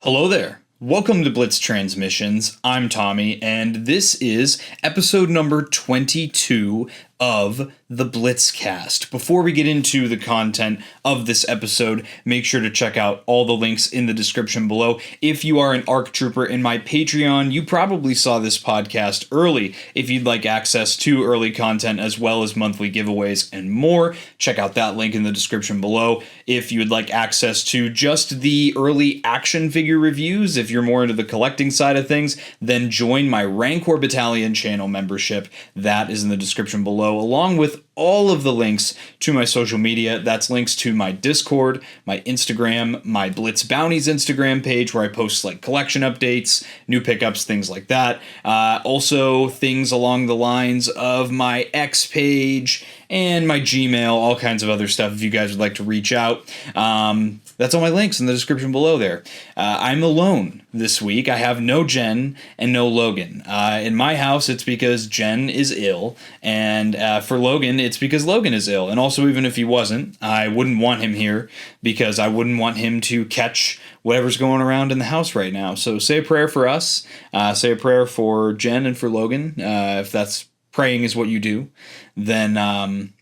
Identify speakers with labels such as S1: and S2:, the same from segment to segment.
S1: Hello there. Welcome to Blitz Transmissions. I'm Tommy, and this is episode number 22 of the Blitzcast. Before we get into the content of this episode, make sure to check out all the links in the description below. If you are an ARC Trooper in my Patreon, you probably saw this podcast early. If you'd like access to early content as well as monthly giveaways and more, check out that link in the description below. If you would like access to just the early action figure reviews, if you're more into the collecting side of things, then join my Rancor Battalion channel membership. That is in the description below, along with all of the links to my social media. That's links to my Discord, my Instagram, my Blitz Bounties Instagram page where I post like collection updates, new pickups, things like that. Also things along the lines of my X page and my Gmail, all kinds of other stuff if you guys would like to reach out. That's all my links in the description below there. I'm alone this week. I have no Jen and no Logan. In my house, it's because Jen is ill, and for Logan, it's because Logan is ill. And also, even if he wasn't, I wouldn't want him here because I wouldn't want him to catch whatever's going around in the house right now. So say a prayer for us. Say a prayer for Jen and for Logan. If that's praying is what you do, then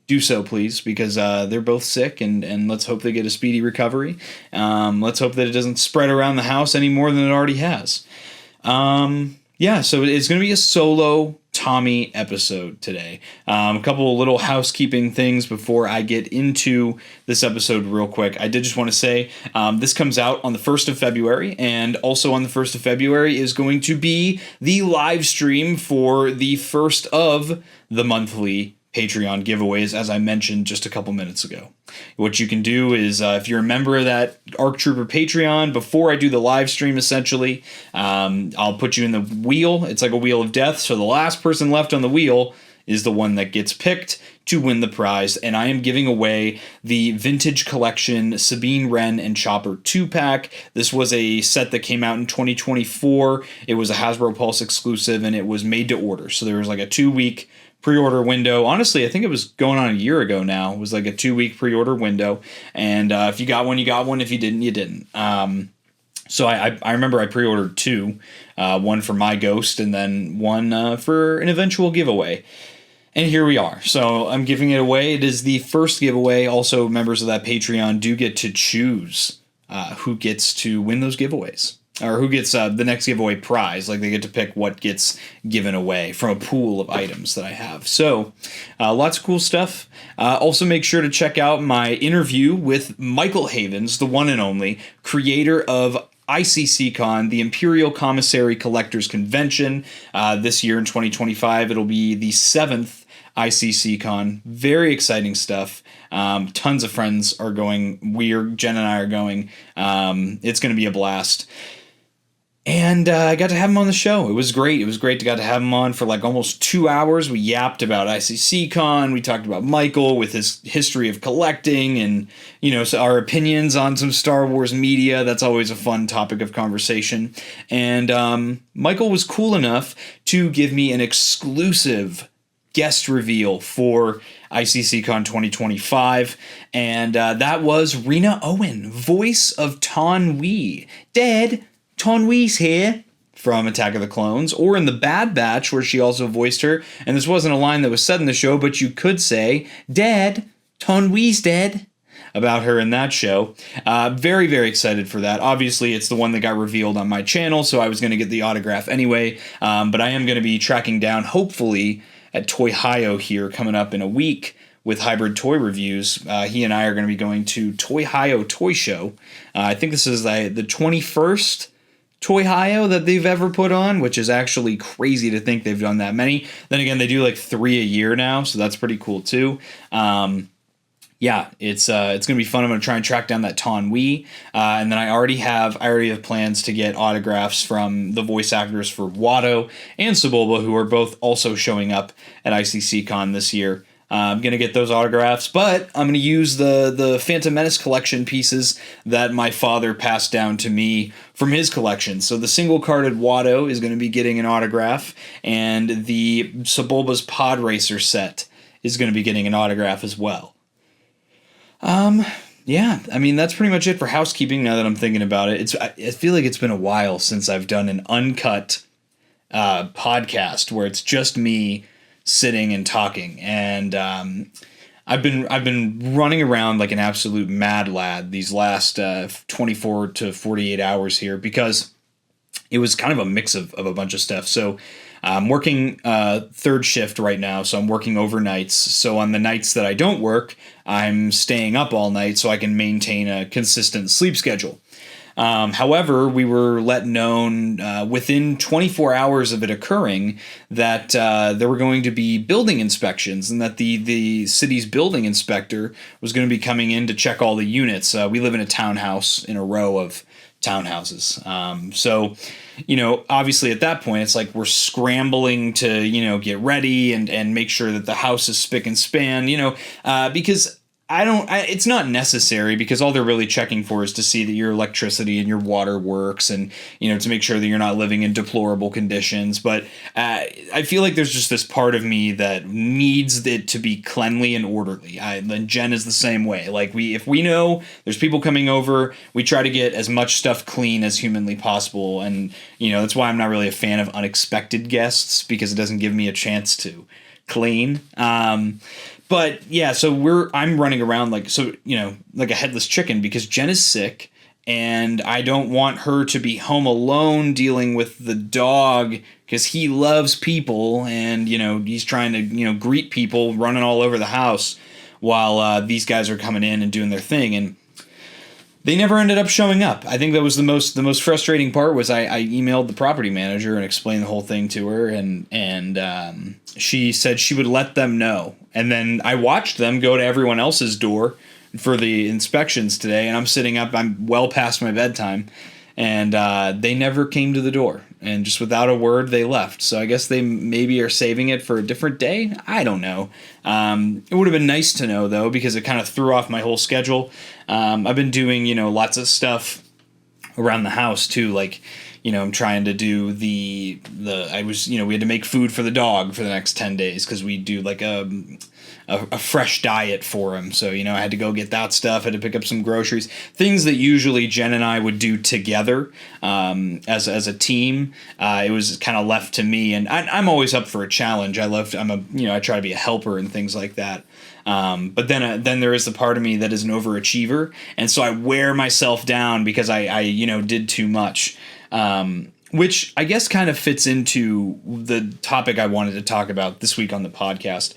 S1: do so, please, because they're both sick, and let's hope they get a speedy recovery. Let's hope that it doesn't spread around the house any more than it already has. Yeah, so it's going to be a solo Tommy episode today. A couple of little housekeeping things before I get into this episode real quick. I did just want to say this comes out on the 1st of February, and also on the 1st of February is going to be the live stream for the first of the monthly Patreon giveaways, as I mentioned just a couple minutes ago. What you can do is, if you're a member of that ARC Trooper Patreon, before I do the live stream, essentially, I'll put you in the wheel. It's like a wheel of death, so the last person left on the wheel is the one that gets picked to win the prize, and I am giving away the Vintage Collection Sabine Wren and Chopper 2-pack. This was a set that came out in 2024. It was a Hasbro Pulse exclusive, and it was made to order, so there was like a 2-week pre-order window. Honestly, I think it was going on a year ago now. It was like a 2-week pre-order window, and if you got one, you got one. If you didn't, you didn't. So I remember I pre-ordered 2, one for my Ghost and then one for an eventual giveaway. And here we are. So I'm giving it away. It is the first giveaway. Also, members of that Patreon do get to choose who gets to win those giveaways, or who gets the next giveaway prize. Like, they get to pick what gets given away from a pool of items that I have. So lots of cool stuff. Also, make sure to check out my interview with Michael Havens, the one and only creator of ICCCon, the Imperial Commissary Collectors Convention. This year in 2025, it'll be the 7th ICCCon. Very exciting stuff. Tons of friends are going. Jen and I are going. It's going to be a blast. And I got to have him on the show. It was great. It was great to get to have him on for like almost 2 hours. We yapped about ICCCon. We talked about Michael with his history of collecting and, so our opinions on some Star Wars media. That's always a fun topic of conversation. And Michael was cool enough to give me an exclusive guest reveal for ICCCon 2025, and that was Rena Owen, voice of Taun We. Dad, Taun We's here, from Attack of the Clones, or in The Bad Batch, where she also voiced her, and this wasn't a line that was said in the show, but you could say, Dad, Taun We's dead, about her in that show. Very, very excited for that. Obviously, it's the one that got revealed on my channel, so I was going to get the autograph anyway, but I am going to be tracking down, hopefully, at Toy-Hio here coming up in a week with Hybrid Toy Reviews. He and I are going to be going to Toy-Hio Toy Show. I think this is the 21st Toy-Hio that they've ever put on, which is actually crazy to think they've done that many. Then again, they do like 3 a year now, so that's pretty cool too. Yeah, it's going to be fun. I'm going to try and track down that Taun We, and then I already have plans to get autographs from the voice actors for Watto and Sebulba, who are both also showing up at ICCCon this year. I'm going to get those autographs, but I'm going to use the Phantom Menace collection pieces that my father passed down to me from his collection. So the single-carded Watto is going to be getting an autograph, and the Sebulba's Pod Racer set is going to be getting an autograph as well. Yeah, I mean, that's pretty much it for housekeeping now that I'm thinking about it. I feel like it's been a while since I've done an uncut podcast where it's just me sitting and talking, and I've been running around like an absolute mad lad these last 24 to 48 hours here, because it was kind of a mix of a bunch of stuff. So I'm working third shift right now, so I'm working overnights. So on the nights that I don't work, I'm staying up all night so I can maintain a consistent sleep schedule. However, we were let known within 24 hours of it occurring that there were going to be building inspections, and that the city's building inspector was going to be coming in to check all the units. We live in a townhouse in a row of townhouses. So, obviously at that point, it's like we're scrambling to, get ready and make sure that the house is spick and span, because it's not necessary, because all they're really checking for is to see that your electricity and your water works, and, to make sure that you're not living in deplorable conditions. But I feel like there's just this part of me that needs it to be cleanly and orderly. And Jen is the same way. Like, if we know there's people coming over, we try to get as much stuff clean as humanly possible. And, that's why I'm not really a fan of unexpected guests, because it doesn't give me a chance to clean. But yeah, so I'm running around like a headless chicken, because Jen is sick, and I don't want her to be home alone dealing with the dog, because he loves people, and he's trying to greet people, running all over the house while these guys are coming in and doing their thing, and they never ended up showing up. I think that was the most frustrating part. Was I emailed the property manager and explained the whole thing to her, and she said she would let them know. And then I watched them go to everyone else's door for the inspections today, and I'm sitting up. I'm well past my bedtime, and they never came to the door. And just without a word, they left. So I guess they maybe are saving it for a different day. I don't know. It would have been nice to know, though, because it kind of threw off my whole schedule. I've been doing, lots of stuff around the house, too, like, I'm trying to do we had to make food for the dog for the next 10 days, because we do like a fresh diet for him. So, I had to go get that stuff. I had to pick up some groceries, things that usually Jen and I would do together as a team. It was kind of left to me, and I'm always up for a challenge. I try to be a helper and things like that. But then there is the part of me that is an overachiever, and so I wear myself down because I did too much. Which I guess kind of fits into the topic I wanted to talk about this week on the podcast,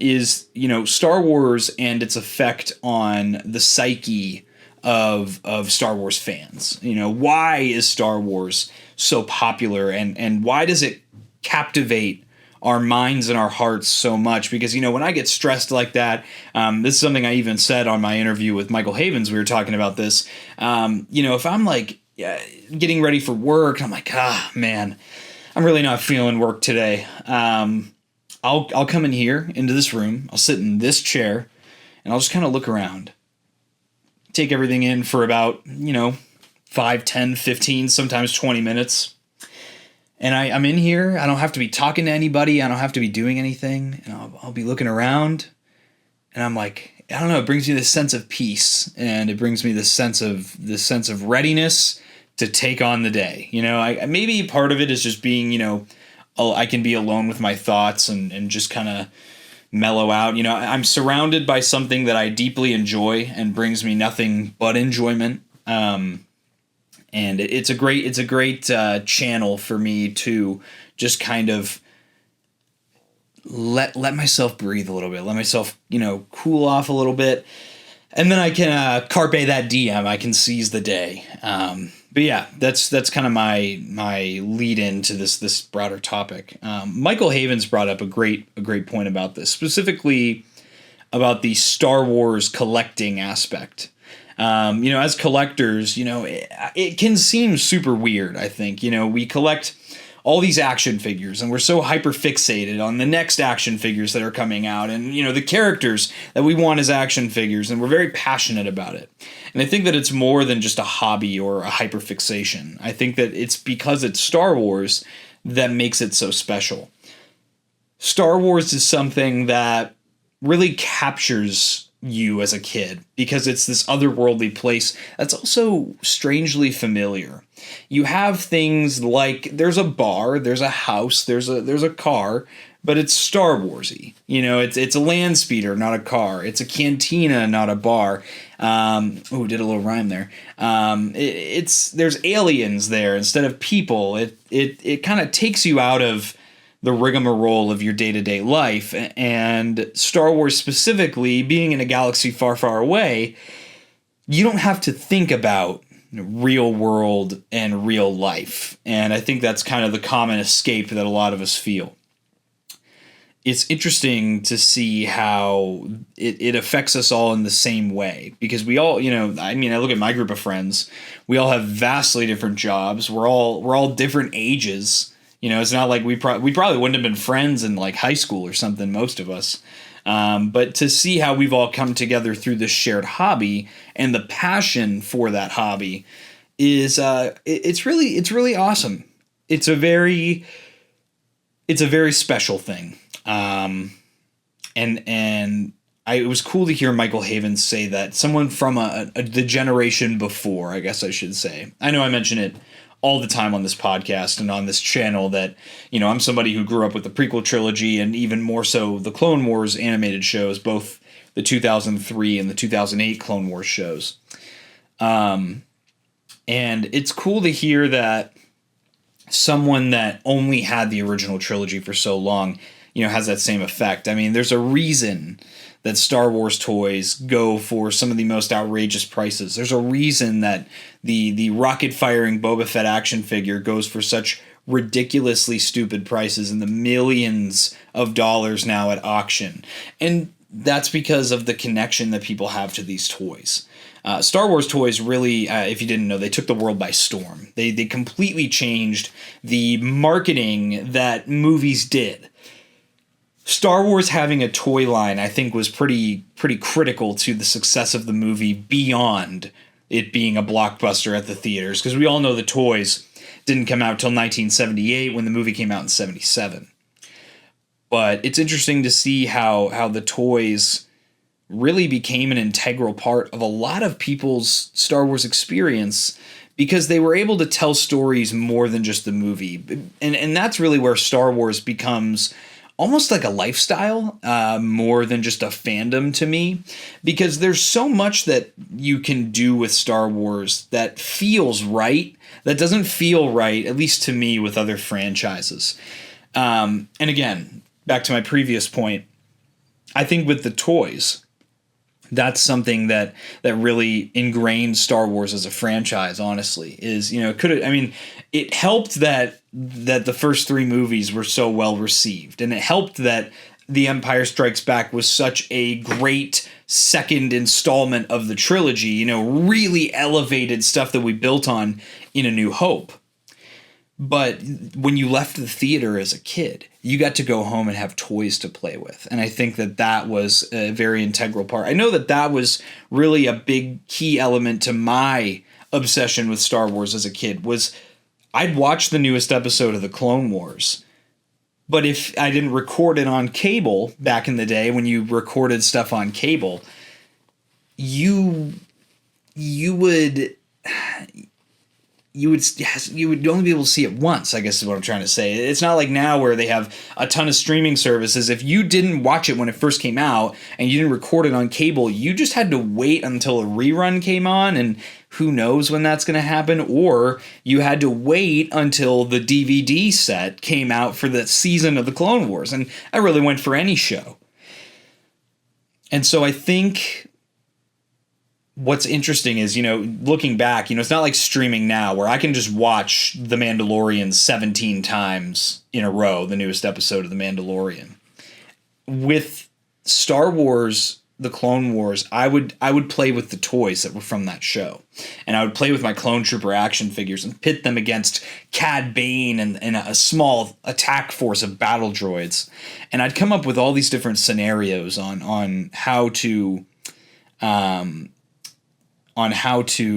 S1: is, Star Wars and its effect on the psyche of Star Wars fans. Why is Star Wars so popular, and why does it captivate our minds and our hearts so much? Because, when I get stressed like that, this is something I even said on my interview with Michael Havens. We were talking about this. If I'm like, getting ready for work, I'm like, man, I'm really not feeling work today. I'll come in here into this room. I'll sit in this chair, and I'll just kind of look around, take everything in for about 5, 10, 15, sometimes 20 minutes. And I'm in here. I don't have to be talking to anybody. I don't have to be doing anything. And I'll be looking around, and I'm like, I don't know. It brings me this sense of peace, and it brings me this sense of readiness to take on the day. Maybe part of it is just being, I can be alone with my thoughts and just kind of mellow out. I'm surrounded by something that I deeply enjoy and brings me nothing but enjoyment. And it's a great channel for me to just kind of let myself breathe a little bit, let myself, cool off a little bit. And then I can carpe that diem. I can seize the day. But yeah, that's kind of my lead into this broader topic. Michael Havens brought up a great point about this, specifically about the Star Wars collecting aspect. As collectors, it can seem super weird. I think we collect all these action figures, and we're so hyper fixated on the next action figures that are coming out, and the characters that we want as action figures, and we're very passionate about it. And I think that it's more than just a hobby or a hyper fixation. I think that it's because it's Star Wars that makes it so special. Star Wars is something that really captures you as a kid because it's this otherworldly place that's also strangely familiar. You have things like there's a bar, there's a house, there's a car, but it's Star Warsy. It's a land speeder, not a car. It's a cantina, not a bar. Did a little rhyme there. There's aliens there instead of people. It kind of takes you out of the rigmarole of your day-to-day life, and Star Wars specifically, being in a galaxy far, far away, you don't have to think about real world and real life, and I think that's kind of the common escape that a lot of us feel. It's interesting to see how it affects us all in the same way, because we all, I look at my group of friends, we all have vastly different jobs, we're all different ages. It's not like we probably wouldn't have been friends in like high school or something, most of us. But to see how we've all come together through this shared hobby and the passion for that hobby is it's really awesome. It's a very special thing. And it was cool to hear Michael Havens say that someone from the generation before, I guess I should say. I know I mention it all the time on this podcast and on this channel that, I'm somebody who grew up with the prequel trilogy and even more so the Clone Wars animated shows, both the 2003 and the 2008 Clone Wars shows. And it's cool to hear that someone that only had the original trilogy for so long, has that same effect. There's a reason that Star Wars toys go for some of the most outrageous prices. There's a reason that the rocket-firing Boba Fett action figure goes for such ridiculously stupid prices in the millions of dollars now at auction. And that's because of the connection that people have to these toys. Star Wars toys really, if you didn't know, they took the world by storm. They completely changed the marketing that movies did. Star Wars having a toy line, I think, was pretty critical to the success of the movie beyond it being a blockbuster at the theaters, because we all know the toys didn't come out till 1978 when the movie came out in 77. But it's interesting to see how the toys really became an integral part of a lot of people's Star Wars experience because they were able to tell stories more than just the movie. And that's really where Star Wars becomes almost like a lifestyle, more than just a fandom to me, because there's so much that you can do with Star Wars that feels right, that doesn't feel right, at least to me, with other franchises. And again, back to my previous point, I think with the toys, that's something that really ingrained Star Wars as a franchise, honestly, is, it helped that the first three movies were so well received, and it helped that The Empire Strikes Back was such a great second installment of the trilogy, really elevated stuff that we built on in A New Hope. But when you left the theater as a kid, you got to go home and have toys to play with. And I think that was a very integral part. I know that was really a big key element to my obsession with Star Wars as a kid, was I'd watch the newest episode of the Clone Wars, but if I didn't record it on cable back in the day when you recorded stuff on cable, you would only be able to see it once, I guess is what I'm trying to say. It's not like now where they have a ton of streaming services. If you didn't watch it when it first came out and you didn't record it on cable, you just had to wait until a rerun came on, and who knows when that's going to happen, or you had to wait until the DVD set came out for the season of the Clone Wars, and I really went for any show. And so I think what's interesting is, looking back, it's not like streaming now where I can just watch The Mandalorian 17 times in a row, the newest episode of The Mandalorian. With Star Wars the Clone Wars, I would play with the toys that were from that show, and I would play with my Clone Trooper action figures and pit them against Cad Bane and a small attack force of battle droids, and I'd come up with all these different scenarios on how to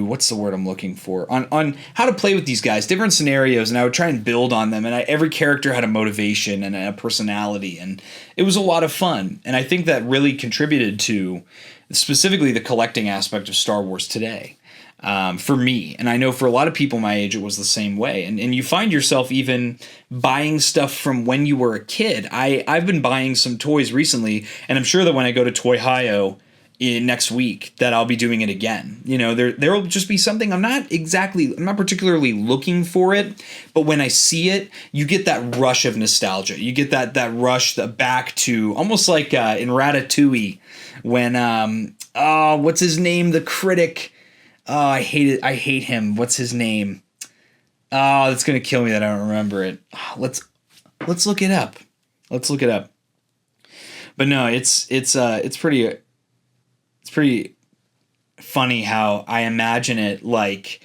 S1: what's the word I'm looking for, on how to play with these guys, different scenarios, and I would try and build on them, and every character had a motivation and a personality, and it was a lot of fun, and I think that really contributed to specifically the collecting aspect of Star Wars today, for me, and I know for a lot of people my age it was the same way, and you find yourself even buying stuff from when you were a kid. I've been buying some toys recently, and I'm sure that when I go to Toy Hio next week that I'll be doing it again. You know, there'll just be something I'm not particularly looking for it, but when I see it, you get that rush of nostalgia. You get that rush back to almost like in Ratatouille when what's his name? The critic. I hate it. I hate him. What's his name? That's gonna kill me that I don't remember it. Let's look it up. Let's look it up. But no, it's pretty. It's pretty funny how I imagine it, like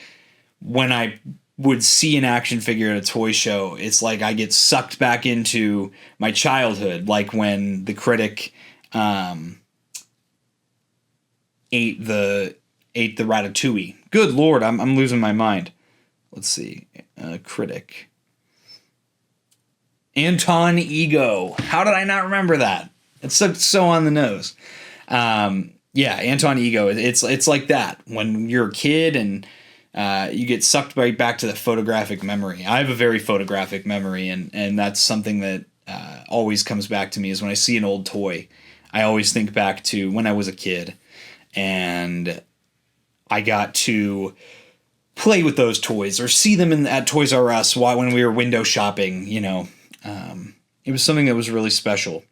S1: when I would see an action figure at a toy show, it's like I get sucked back into my childhood, like when the critic ate the Ratatouille. Good Lord, I'm losing my mind. Let's see. Critic. Anton Ego. How did I not remember that? It's so on the nose. Yeah, Anton Ego. It's like that when you're a kid and you get sucked right back to the photographic memory. I have a very photographic memory, and that's something that always comes back to me is when I see an old toy. I always think back to when I was a kid, and I got to play with those toys or see them at Toys R Us when we were window shopping. You know, it was something that was really special.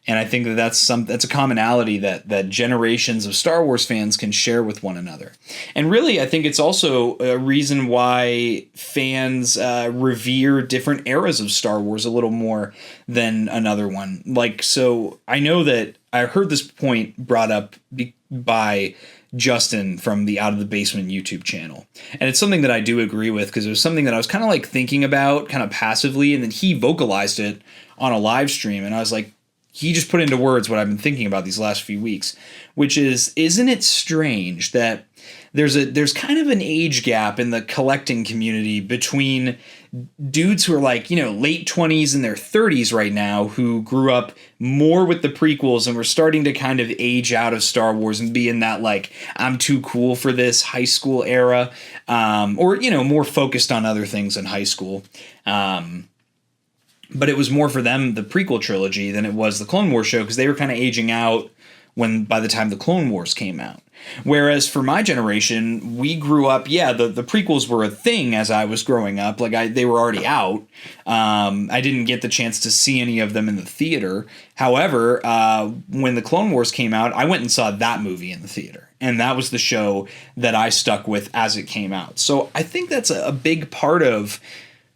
S1: And I think that's a commonality that generations of Star Wars fans can share with one another. And really, I think it's also a reason why fans revere different eras of Star Wars a little more than another one. Like, so I know that I heard this point brought up by Justin from the Out of the Basement YouTube channel. And it's something that I do agree with because it was something that I was kind of like thinking about kind of passively, and then he vocalized it on a live stream. And I was like, he just put into words what I've been thinking about these last few weeks, which is, isn't it strange that there's kind of an age gap in the collecting community between dudes who are like, you know, late 20s and their 30s right now, who grew up more with the prequels and were starting to kind of age out of Star Wars and be in that, like, I'm too cool for this high school era, or, you know, more focused on other things in high school. But it was more for them, the prequel trilogy, than it was the Clone Wars show, because they were kind of aging out by the time the Clone Wars came out. Whereas for my generation, we grew up, the prequels were a thing as I was growing up. Like, they were already out. I didn't get the chance to see any of them in the theater. However, when the Clone Wars came out, I went and saw that movie in the theater. And that was the show that I stuck with as it came out. So I think that's a big part of,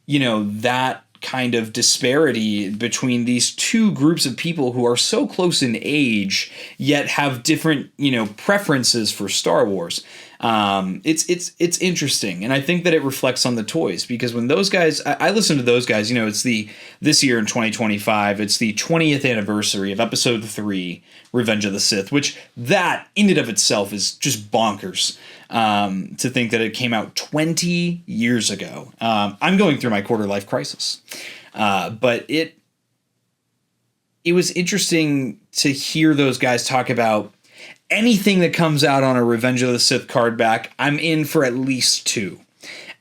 S1: you know, that kind of disparity between these two groups of people who are so close in age yet have different, you know, preferences for Star Wars. It's interesting, and I think that it reflects on the toys, because when those guys, I listen to those guys, you know, it's this year in 2025, it's the 20th anniversary of Episode 3, Revenge of the Sith, which that in and of itself is just bonkers. To think that it came out 20 years ago. I'm going through my quarter life crisis. But it was interesting to hear those guys talk about anything that comes out on a Revenge of the Sith card back. I'm in for at least 2.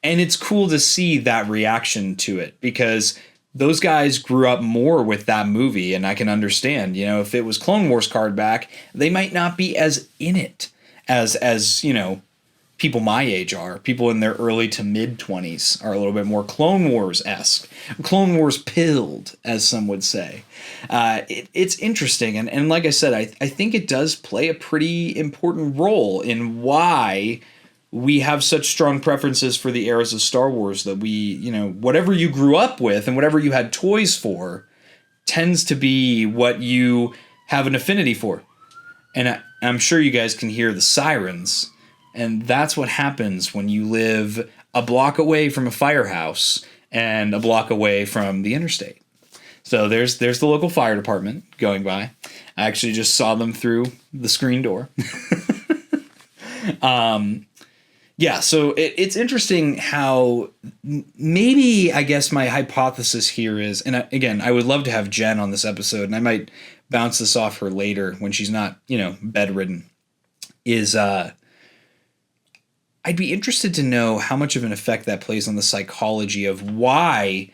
S1: And it's cool to see that reaction to it, because those guys grew up more with that movie, and I can understand, you know, if it was Clone Wars card back, they might not be as in it as you know, people my age are. People in their early to mid 20s are a little bit more Clone Wars-esque. Clone Wars pilled, as some would say. It's interesting. And like I said, I think it does play a pretty important role in why we have such strong preferences for the eras of Star Wars, that we, you know, whatever you grew up with and whatever you had toys for tends to be what you have an affinity for. And I'm sure you guys can hear the sirens. And that's what happens when you live a block away from a firehouse and a block away from the interstate. So there's the local fire department going by. I actually just saw them through the screen door. Yeah, so it's interesting how maybe, I guess my hypothesis here is, and again, I would love to have Jen on this episode, and I might bounce this off her later when she's not, bedridden, is I'd be interested to know how much of an effect that plays on the psychology of why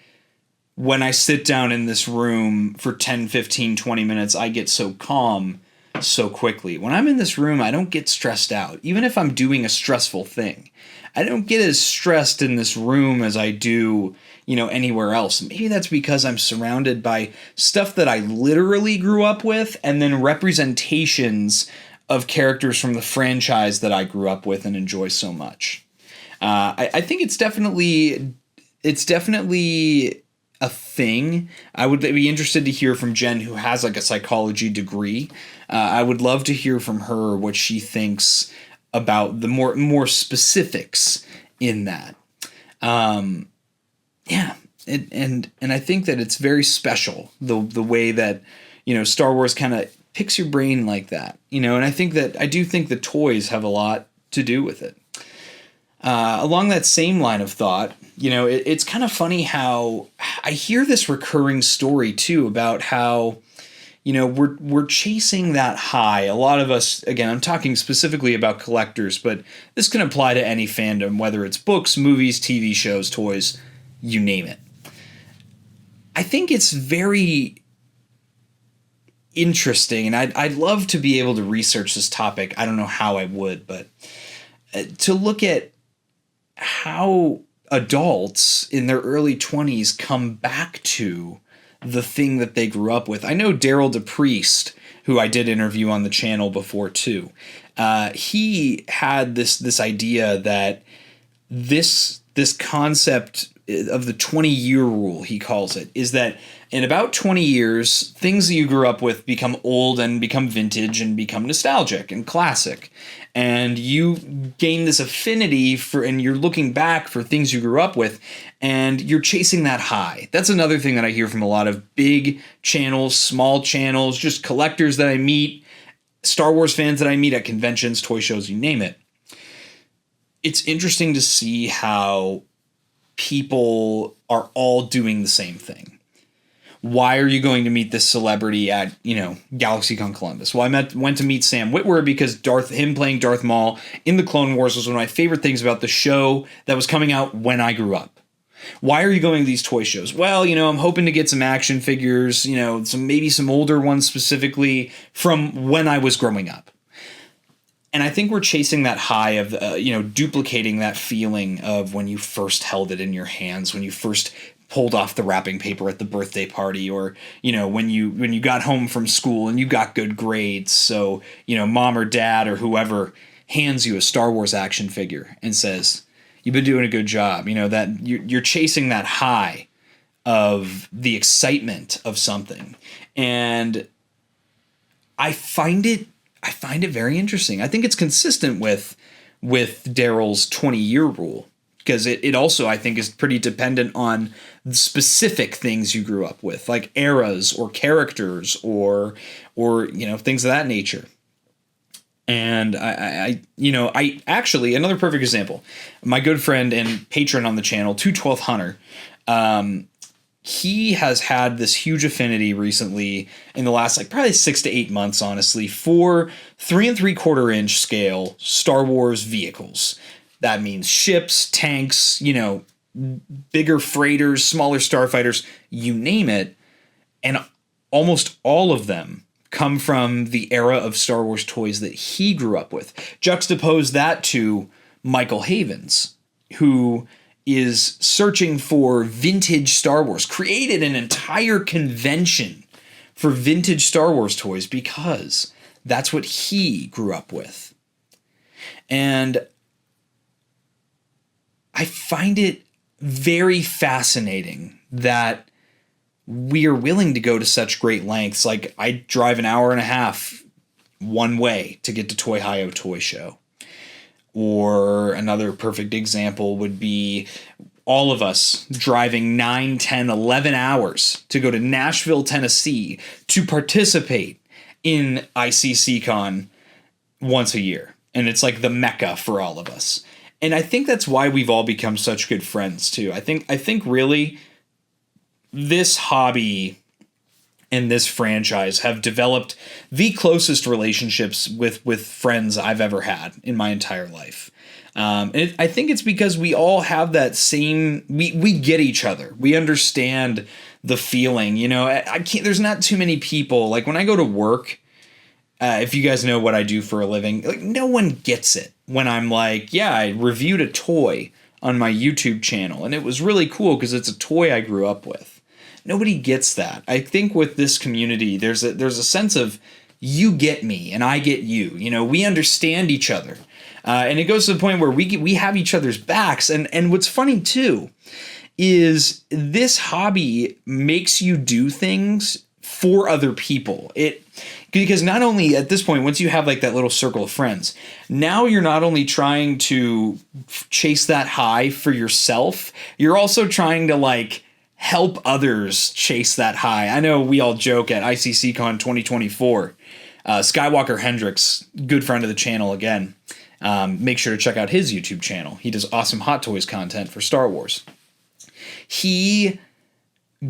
S1: when I sit down in this room for 10, 15, 20 minutes, I get so calm so quickly. When I'm in this room, I don't get stressed out. Even if I'm doing a stressful thing, I don't get as stressed in this room as I do, anywhere else. Maybe that's because I'm surrounded by stuff that I literally grew up with, and then representations of characters from the franchise that I grew up with and enjoy so much. I think it's definitely a thing. I would be interested to hear from Jen, who has like a psychology degree. I would love to hear from her what she thinks about the more specifics in that. Yeah, and I think that it's very special the way that Star Wars kind of picks your brain like that. And I do think the toys have a lot to do with it. Along that same line of thought, it's kind of funny how I hear this recurring story too about how, we're chasing that high. A lot of us, again, I'm talking specifically about collectors, but this can apply to any fandom, whether it's books, movies, TV shows, toys, you name it. I think it's very interesting, and I'd love to be able to research this topic. I don't know how I would, but to look at how adults in their early 20s come back to the thing that they grew up with. I know Daryl DePriest, who I did interview on the channel before too. He had this idea that this concept of the 20-year rule, he calls it, is that in about 20 years, things that you grew up with become old and become vintage and become nostalgic and classic. And you gain this affinity for, and you're looking back for things you grew up with, and you're chasing that high. That's another thing that I hear from a lot of big channels, small channels, just collectors that I meet, Star Wars fans that I meet at conventions, toy shows, you name it. It's interesting to see how people are all doing the same thing. Why are you going to meet this celebrity at, GalaxyCon Columbus? Well, I went to meet Sam Witwer because him playing Darth Maul in the Clone Wars was one of my favorite things about the show that was coming out when I grew up. Why are you going to these toy shows? Well, I'm hoping to get some action figures, maybe some older ones specifically from when I was growing up. And I think we're chasing that high of, duplicating that feeling of when you first held it in your hands, when you first pulled off the wrapping paper at the birthday party, or, when you got home from school and you got good grades. So, mom or dad or whoever hands you a Star Wars action figure and says, you've been doing a good job. That you're chasing that high of the excitement of something. And I find it very interesting. I think it's consistent with Daryl's 20-year rule, because it also, I think, is pretty dependent on specific things you grew up with, like eras or characters or things of that nature. And I actually, another perfect example, my good friend and patron on the channel, 212 Hunter, he has had this huge affinity recently in the last probably 6 to 8 months, honestly, for 3 3/4 inch scale Star Wars vehicles. That means ships, tanks, bigger freighters, smaller starfighters, you name it. And almost all of them come from the era of Star Wars toys that he grew up with. Juxtapose that to Michael Havens, who is searching for vintage Star Wars, created an entire convention for vintage Star Wars toys because that's what he grew up with. And I find it very fascinating that we are willing to go to such great lengths. Like, I drive an hour and a half one way to get to Toy Hio Toy Show. Or another perfect example would be all of us driving 9, 10, 11 hours to go to Nashville, Tennessee to participate in ICCCon once a year. And it's like the mecca for all of us. And I think that's why we've all become such good friends too. I think really this hobby and this franchise have developed the closest relationships with friends I've ever had in my entire life. I think it's because we all have that same, we get each other. We understand the feeling, you know. I can't, there's not too many people, like when I go to work, if you guys know what I do for a living, like no one gets it when I'm like, yeah, I reviewed a toy on my YouTube channel and it was really cool because it's a toy I grew up with. Nobody gets that. I think with this community, there's a sense of you get me and I get you. You know, we understand each other. And it goes to the point where we have each other's backs. And what's funny too is this hobby makes you do things for other people. Because not only at this point, once you have like that little circle of friends, now you're not only trying to chase that high for yourself, you're also trying to like help others chase that high. I know we all joke at ICCCon 2024. Skywalker Hendricks, good friend of the channel again. Make sure to check out his YouTube channel. He does awesome Hot Toys content for Star Wars. He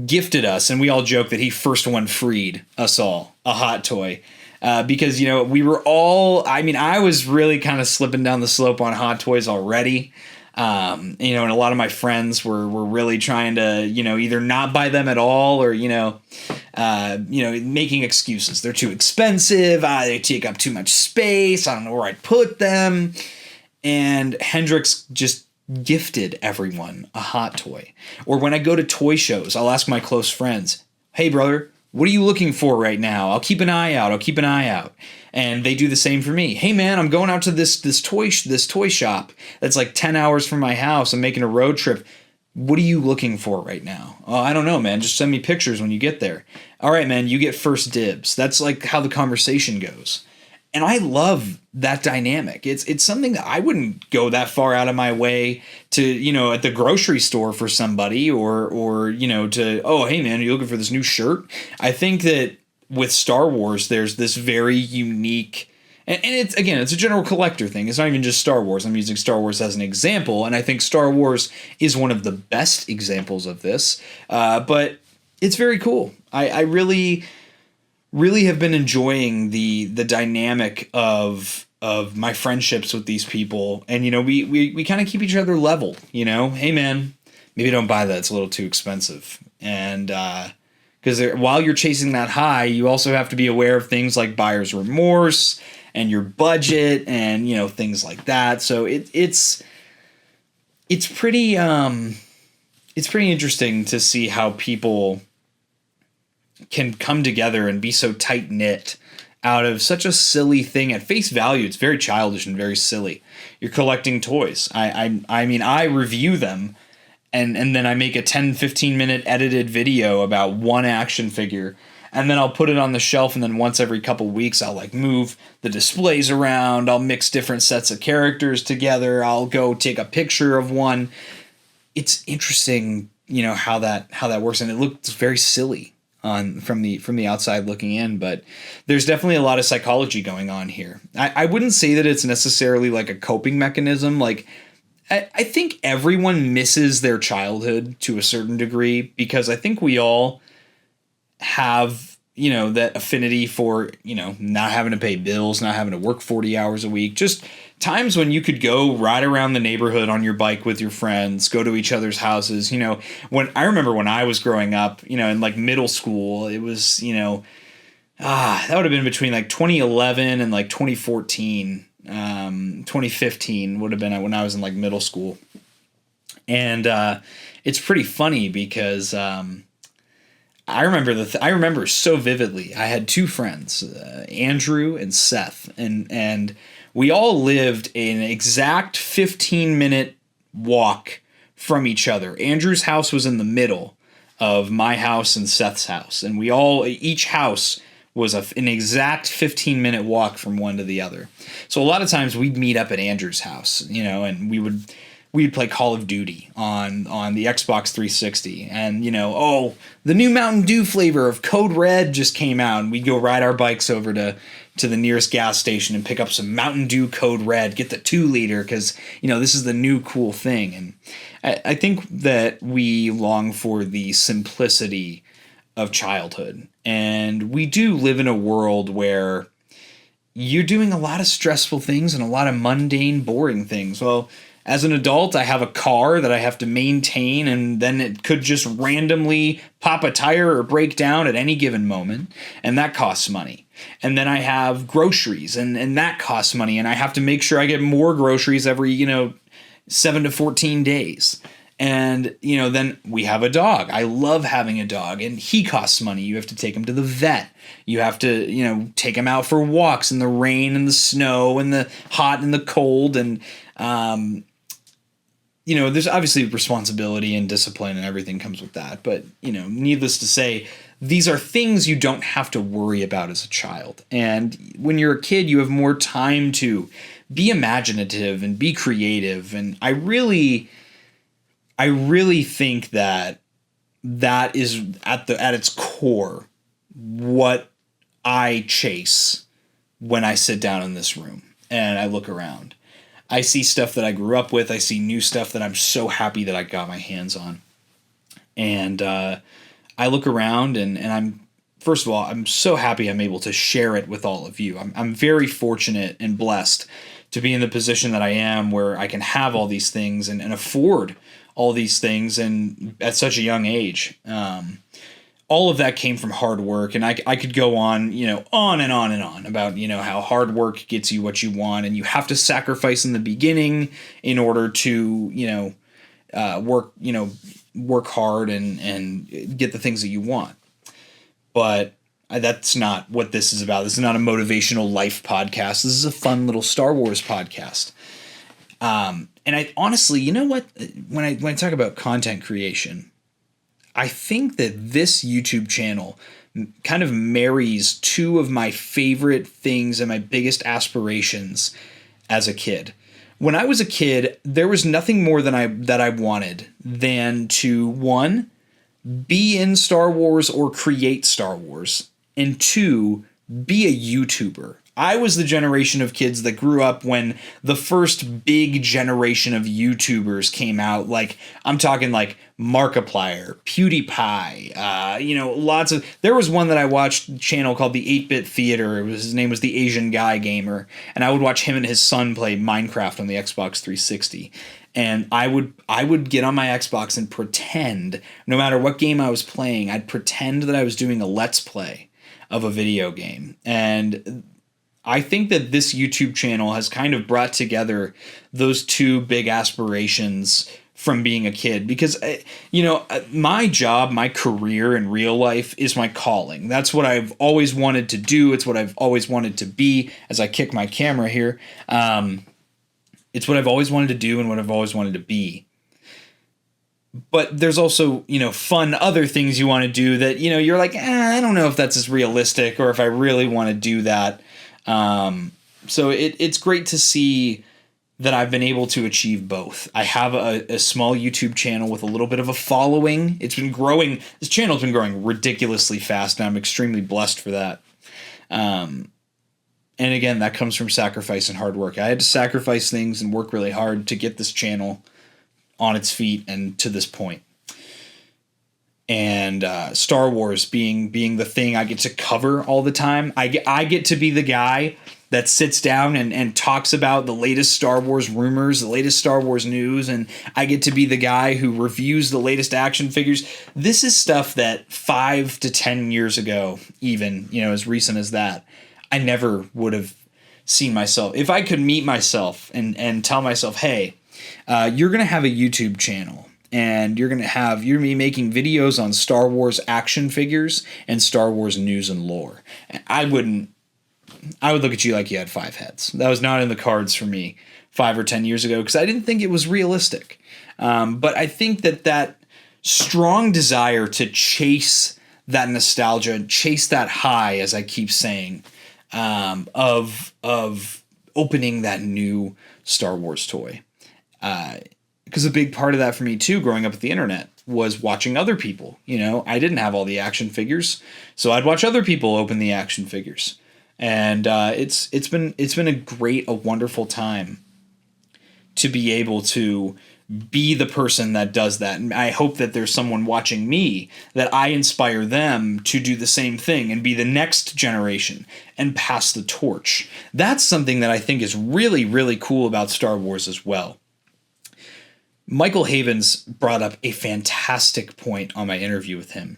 S1: gifted us, and we all joke that he first one freed us all a hot toy. Because, you know, we were all, I mean, I was really kind of slipping down the slope on Hot Toys already. You know, and a lot of my friends were really trying to, you know, either not buy them at all or, making excuses. They're too expensive. They take up too much space. I don't know where I'd put them. And Hendrix just gifted everyone a hot toy. Or when I go to toy shows, I'll ask my close friends, hey, brother, what are you looking for right now? I'll keep an eye out. And they do the same for me. Hey man, I'm going out to this toy shop that's like 10 hours from my house. I'm making a road trip. What are you looking for right now? Oh, I don't know, man. Just send me pictures when you get there. All right, man, you get first dibs. That's like how the conversation goes. And I love that dynamic. It's something that I wouldn't go that far out of my way to, you know, at the grocery store for somebody or you know, to, oh, hey man, are you looking for this new shirt? I think that with Star Wars, there's this very unique, and it's a general collector thing. It's not even just Star Wars. I'm using Star Wars as an example, and I think Star Wars is one of the best examples of this. But it's very cool. I really have been enjoying the dynamic of my friendships with these people, and you know, we kind of keep each other level. You know, hey man, maybe don't buy that; it's a little too expensive, and because while you're chasing that high, you also have to be aware of things like buyer's remorse and your budget, and you know, things like that. So it's pretty interesting to see how people can come together and be so tight knit out of such a silly thing. At face value, it's very childish and very silly. You're collecting toys. I mean, I review them and then I make a 10-15 minute edited video about one action figure, and then I'll put it on the shelf, and then once every couple weeks I'll like move the displays around, I'll mix different sets of characters together, I'll go take a picture of one. It's interesting, you know, how that works, and it looks very silly from the outside looking in, but there's definitely a lot of psychology going on here. I wouldn't say that it's necessarily like a coping mechanism. Like I think everyone misses their childhood to a certain degree, because I think we all have, you know, that affinity for, you know, not having to pay bills, not having to work 40 hours a week, just times when you could go ride around the neighborhood on your bike with your friends, go to each other's houses. You know, I remember when I was growing up, you know, in like middle school, it was, you know, that would have been between like 2011 and like 2014. 2015 would have been when I was in like middle school. And it's pretty funny because I remember so vividly. I had two friends, Andrew and Seth, and we all lived an exact 15-minute walk from each other. Andrew's house was in the middle of my house and Seth's house, and each house was an exact 15-minute walk from one to the other. So a lot of times we'd meet up at Andrew's house, and we'd play Call of Duty on the Xbox 360, and the new Mountain Dew flavor of Code Red just came out, and we'd go ride our bikes over to the nearest gas station and pick up some Mountain Dew Code Red, get the 2-liter, because this is the new cool thing. And I think that we long for the simplicity of childhood, and we do live in a world where you're doing a lot of stressful things and a lot of mundane, boring things. Well, as an adult, I have a car that I have to maintain, and then it could just randomly pop a tire or break down at any given moment, and that costs money. And then I have groceries, and that costs money, and I have to make sure I get more groceries every 7 to 14 days. And, then we have a dog. I love having a dog, and he costs money. You have to take him to the vet. You have to, take him out for walks in the rain and the snow and the hot and the cold. And, there's obviously responsibility and discipline and everything comes with that. But, needless to say, these are things you don't have to worry about as a child. And when you're a kid, you have more time to be imaginative and be creative. And I really think that is at its core what I chase when I sit down in this room and I look around. I see stuff that I grew up with. I see new stuff that I'm so happy that I got my hands on. And I look around and first of all, I'm so happy I'm able to share it with all of you. I'm very fortunate and blessed to be in the position that I am, where I can have all these things and afford all these things, and at such a young age. All of that came from hard work, and I could go on, on and on and on about, how hard work gets you what you want, and you have to sacrifice in the beginning in order to, work hard and get the things that you want. But that's not what this is about. This is not a motivational life podcast. This is a fun little Star Wars podcast. And I honestly, you know what? When I talk about content creation, I think that this YouTube channel kind of marries two of my favorite things and my biggest aspirations as a kid. When I was a kid, there was nothing more that I wanted than to, one, be in Star Wars or create Star Wars, and two, be a YouTuber. I was the generation of kids that grew up when the first big generation of YouTubers came out. Like, I'm talking like Markiplier, PewDiePie, lots of... There was one that I watched, a channel called the 8-Bit Theater. His name was the Asian Guy Gamer. And I would watch him and his son play Minecraft on the Xbox 360. And I would get on my Xbox and pretend, no matter what game I was playing, I'd pretend that I was doing a Let's Play of a video game. And I think that this YouTube channel has kind of brought together those two big aspirations from being a kid, because, my job, my career in real life is my calling. That's what I've always wanted to do. It's what I've always wanted to be. As I kick my camera here, it's what I've always wanted to do and what I've always wanted to be. But there's also, fun other things you want to do that, you're like, I don't know if that's as realistic or if I really want to do that. So it's great to see that I've been able to achieve both. I have a small YouTube channel with a little bit of a following. It's been growing. This channel's been growing ridiculously fast, and I'm extremely blessed for that. And again, that comes from sacrifice and hard work. I had to sacrifice things and work really hard to get this channel on its feet and to this point. And Star Wars being the thing I get to cover all the time. I get to be the guy that sits down and talks about the latest Star Wars rumors, the latest Star Wars news, and I get to be the guy who reviews the latest action figures. This is stuff that 5 to 10 years ago, even, as recent as that, I never would have seen myself. If I could meet myself and tell myself, hey, you're going to have a YouTube channel, and you're going to be making videos on Star Wars action figures and Star Wars news and lore. I would look at you like you had 5 heads. That was not in the cards for me 5 or 10 years ago, because I didn't think it was realistic. But I think that strong desire to chase that nostalgia, chase that high, as I keep saying, of opening that new Star Wars toy. Because a big part of that for me too, growing up with the internet, was watching other people. I didn't have all the action figures, so I'd watch other people open the action figures, and it's been a wonderful time to be able to be the person that does that. And I hope that there's someone watching me that I inspire them to do the same thing and be the next generation and pass the torch. That's something that I think is really, really cool about Star Wars as well. Michael Havens brought up a fantastic point on my interview with him.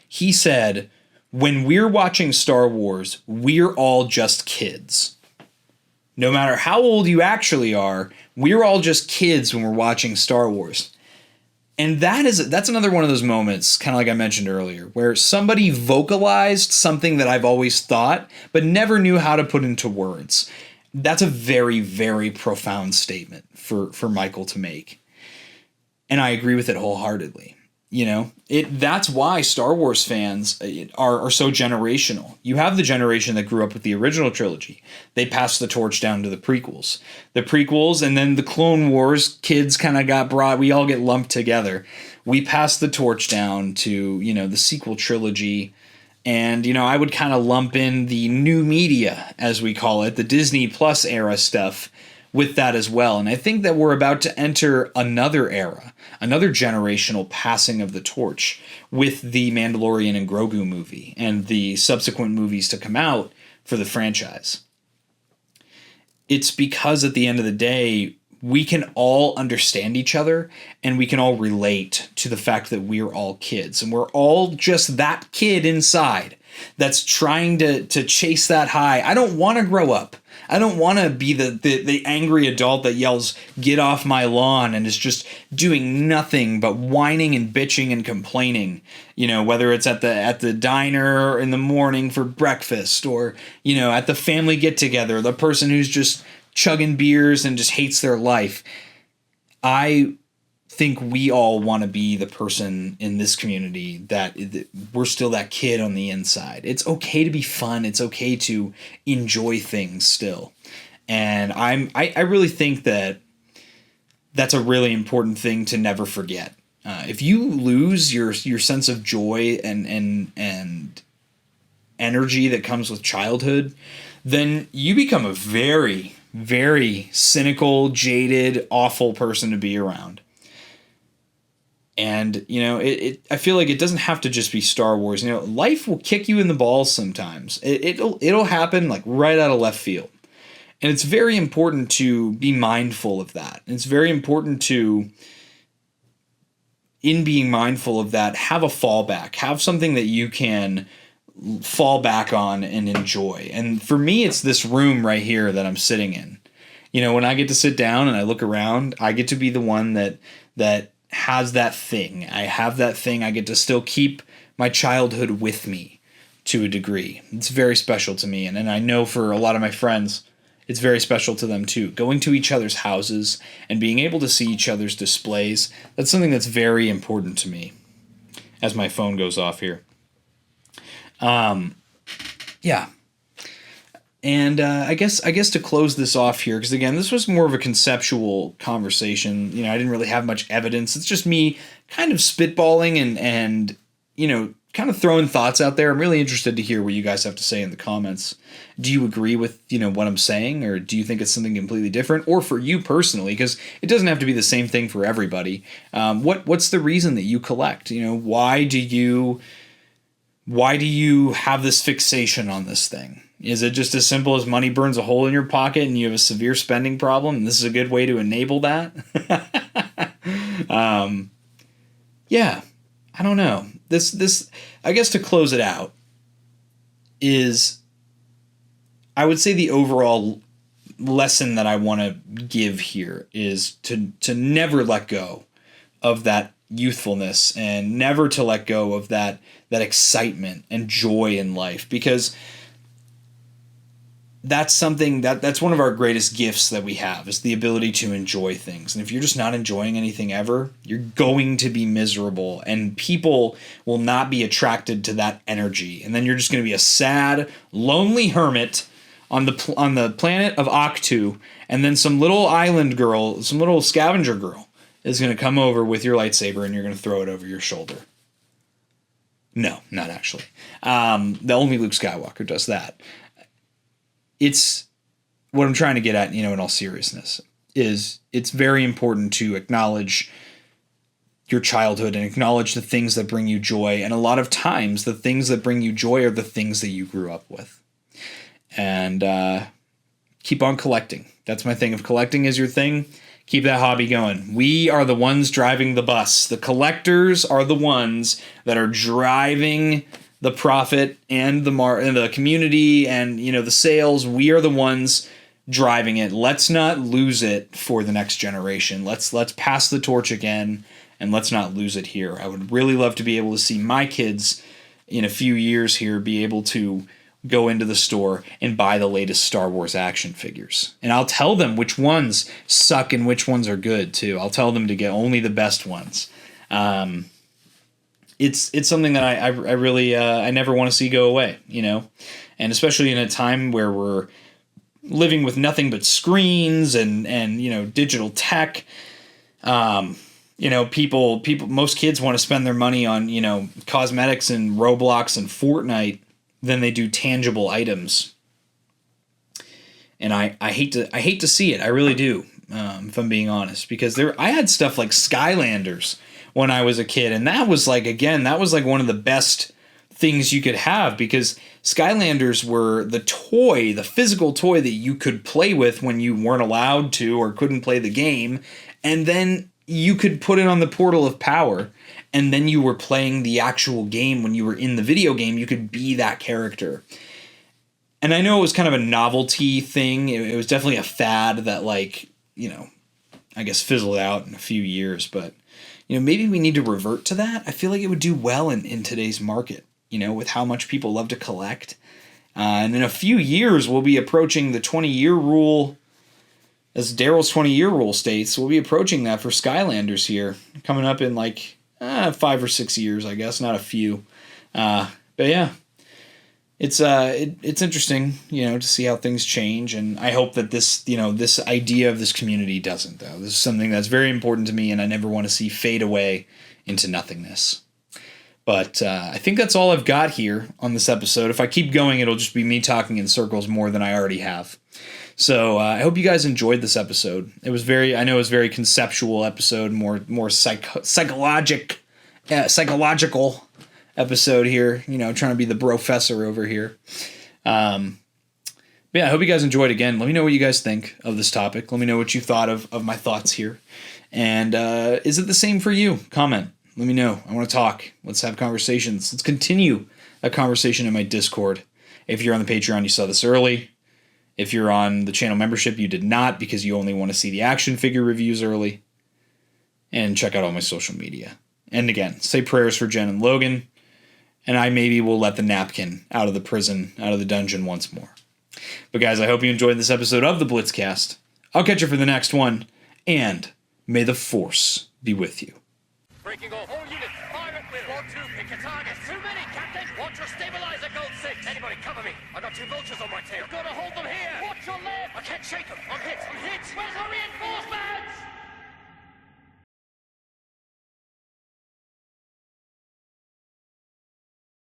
S1: He said, when we're watching Star Wars, we're all just kids. No matter how old you actually are, we're all just kids when we're watching Star Wars. And that's another one of those moments, kind of like I mentioned earlier, where somebody vocalized something that I've always thought, but never knew how to put into words. That's a very, very profound statement for Michael to make. And I agree with it wholeheartedly. That's why Star Wars fans are so generational. You have the generation that grew up with the original trilogy. They passed the torch down to the prequels. And then the Clone Wars kids kind of got brought. We all get lumped together. We passed the torch down to, the sequel trilogy. And, I would kind of lump in the new media, as we call it, the Disney Plus era stuff, with that as well. And I think that we're about to enter another era, another generational passing of the torch with the Mandalorian and Grogu movie and the subsequent movies to come out for the franchise. It's because at the end of the day, we can all understand each other and we can all relate to the fact that we're all kids and we're all just that kid inside that's trying to chase that high. I don't want to grow up. I don't want to be the angry adult that yells, "Get off my lawn," and is just doing nothing but whining and bitching and complaining. Whether it's at the diner in the morning for breakfast or, at the family get together, the person who's just chugging beers and just hates their life. I think we all want to be the person in this community that we're still that kid on the inside. It's okay to be fun. It's okay to enjoy things still. And I really think that that's a really important thing to never forget. If you lose your sense of joy and energy that comes with childhood, then you become a very, very cynical, jaded, awful person to be around. And, I feel like it doesn't have to just be Star Wars. Life will kick you in the balls sometimes. It'll happen like right out of left field. And it's very important to be mindful of that. And it's very important to, in being mindful of that, have a fallback. Have something that you can fall back on and enjoy. And for me, it's this room right here that I'm sitting in. When I get to sit down and I look around, I get to be the one that has that thing. I have that thing. I get to still keep my childhood with me to a degree. It's very special to me. And I know for a lot of my friends, it's very special to them too. Going to each other's houses and being able to see each other's displays, that's something that's very important to me. As my phone goes off here. Yeah. And I guess to close this off here, because again, this was more of a conceptual conversation. I didn't really have much evidence. It's just me kind of spitballing and kind of throwing thoughts out there. I'm really interested to hear what you guys have to say in the comments. Do you agree with what I'm saying, or do you think it's something completely different? Or for you personally, because it doesn't have to be the same thing for everybody. What's the reason that you collect? Why do you have this fixation on this thing? Is it just as simple as money burns a hole in your pocket and you have a severe spending problem, and this is a good way to enable that? Yeah, I don't know. This I guess to close it out is, I would say the overall lesson that I want to give here is to never let go of that youthfulness and never to let go of that excitement and joy in life, because that's something that's one of our greatest gifts that we have, is the ability to enjoy things. And if you're just not enjoying anything ever, you're going to be miserable, and people will not be attracted to that energy. And then you're just going to be a sad, lonely hermit on the planet of Octu, and then some little island girl, some little scavenger girl is going to come over with your lightsaber, and you're going to throw it over your shoulder. No, not actually. The only Luke Skywalker does that. It's what I'm trying to get at, in all seriousness, is it's very important to acknowledge your childhood and acknowledge the things that bring you joy. And a lot of times the things that bring you joy are the things that you grew up with. And keep on collecting. That's my thing. If collecting is your thing, keep that hobby going. We are the ones driving the bus. The collectors are the ones that are driving the profit and the community and, the sales. We are the ones driving it. Let's not lose it for the next generation. Let's pass the torch again, and let's not lose it here. I would really love to be able to see my kids in a few years here be able to go into the store and buy the latest Star Wars action figures. And I'll tell them which ones suck and which ones are good too. I'll tell them to get only the best ones. It's something that I really I never want to see go away, and especially in a time where we're living with nothing but screens and digital tech. People, most kids want to spend their money on cosmetics and Roblox and Fortnite than they do tangible items. And I hate to see it. I really do, if I'm being honest, because I had stuff like Skylanders when I was a kid, and that was like one of the best things you could have, because Skylanders were the physical toy that you could play with when you weren't allowed to or couldn't play the game, and then you could put it on the Portal of Power, and then you were playing the actual game. When you were in the video game, you could be that character. And I know it was kind of a novelty thing. It was definitely a fad that, I guess fizzled out in a few years, but maybe we need to revert to that. I feel like it would do well in today's market, with how much people love to collect. And in a few years, we'll be approaching the 20-year rule, as Daryl's 20-year rule states. We'll be approaching that for Skylanders here, coming up in 5 or 6 years, I guess, not a few. But yeah, it's interesting, to see how things change, and I hope that this idea of this community doesn't, though. This is something that's very important to me, and I never want to see fade away into nothingness. But I think that's all I've got here on this episode. If I keep going, it'll just be me talking in circles more than I already have. So I hope you guys enjoyed this episode. It was very conceptual episode, more psychological episode here, trying to be the professor over here. But yeah, I hope you guys enjoyed. Again, let me know what you guys think of this topic. Let me know what you thought of my thoughts here. And is it the same for you? Comment. Let me know. I want to talk. Let's have conversations. Let's continue a conversation in my Discord. If you're on the Patreon, you saw this early. If you're on the channel membership, you did not, because you only want to see the action figure reviews early. And check out all my social media. And again, say prayers for Jen and Logan. And I maybe will let the napkin out of the prison, out of the dungeon once more. But guys, I hope you enjoyed this episode of the Blitzcast. I'll catch you for the next one. And may the Force be with you.
S2: Breaking off all units. Fire at will. 1-2, pick your target. Too many, Captain. Watch your stabilizer, Gold 6. Anybody cover me. I got 2 vultures on my tail. You've got to hold them here. Watch your left. I can't shake them. I'm hit. Where's our